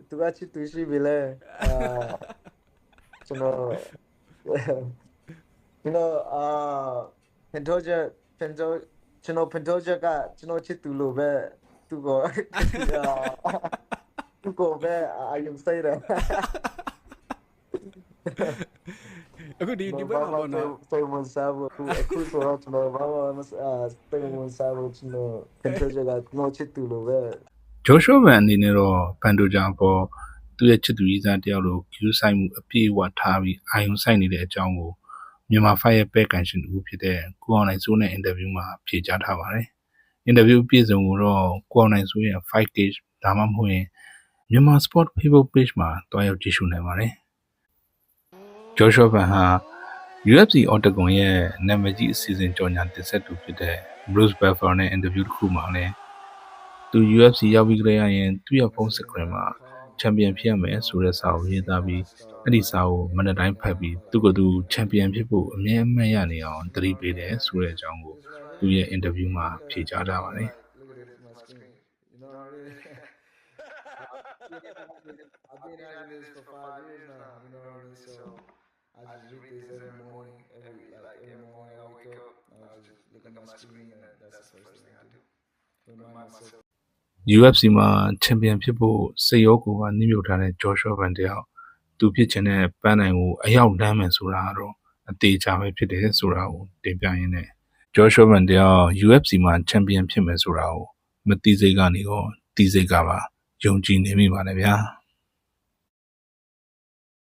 သူကချစ်သူရှိပြီလေကျွန်တော်ကျွန်တော်ဖင်ထိုးချက်ကျွန်တော်ချစ်သူလိုပဲသူကသူကပဲအာယုံစိတ်တယ်အခုဒီပွဲမှာပေါ့နော်စိတ်ဝင်စားဖို့အခုဆိုတော့ကျွန်တော်ဘာမှစိတ်ဝင်စားဖို့ကျွန်တော်ဖင်ထိုးချက်ကကျွန်တော်ချစ်သူလိုပဲဂျိုရှိုးဗန်အနေနဲ့တော့ဘန်ဒိုဂျာပေါ်သူ့ရဲ့ချစ်သူရေးစားတယောက်လိုကျူးဆိုင်မှုအပြည့်အဝထားပြီးအာယုံဆိုင်နေတဲ့အကြောင်းကိုမြန်မာဖိုင်ရဲ့ပဲကန်ရှင်တူဖြစ်တဲ့ကိုအောင်နိုင်စိုးနဲ့အင်တာဗျူးမှာဖြေကြားထားပါတယ်။အင်တာဗျူးအပြည့်စုံကိုတော့ကိုအောင်နိုင်စိုးရဲ့ 5page ဒါမှမဟုတ်ရင်မြန်မာ Sport Facebook page မှာတွားရောက်ကြည့်ရှုနိုင်ပါတယ်။ဂျိုရှိုးဗန်ဟာ UFC Octagon ရဲ့နာမည်ကြီးအစီအစဉ်ကြော်ညာတင်ဆက်သူဖြစ်တဲ့ Bruce Buffer နဲ့အင်တာဗျူးတစ်ခုမှာလည်းသူ UFC ရောက်ပြီးကြရင်သူ့ရဲ့ဖုန်းစကရင်မှာချန်ပီယံဖြစ်ရမယ်ဆိုတဲ့စာကိုရေးသားပြီးအဲ့ဒီစာကိုမနေ့တိုင်းဖတ်ပြီးသူကသူချန်ပီယံဖြစ်ဖို့အမြဲအမှတ်ရနေအောင်သတိပေးတယ်ဆိုတဲ့အကြောင်းကိုသူရဲ့အင်တာဗျူးမှာဖြေကြားထားပါတယ်UFC မှာချန်ပီယံဖြစ်ဖို့စိတ်ရောကိုယ်ပါနှိမ့်မြုပ်ထားတဲ့ဂျော်ရှော့ဗန်တယောက်သူဖြစ်ချင်တဲ့ပန်းနိုင်ကိုအရောက်လမ်းမယ်ဆိုတာတော့အသေးချာပဲဖြစ်တယ်ဆိုတာကိုတင်ပြရင်းနဲ့ဂျော်ရှော့ဗန်တယောက် UFC မှာချန်ပီယံဖြစ်မယ်ဆိုတာကိုမသိစိတ်ကနေတော့သိစိတ်ကပါယုံကြည်နေမိပါနဲ့ဗျာ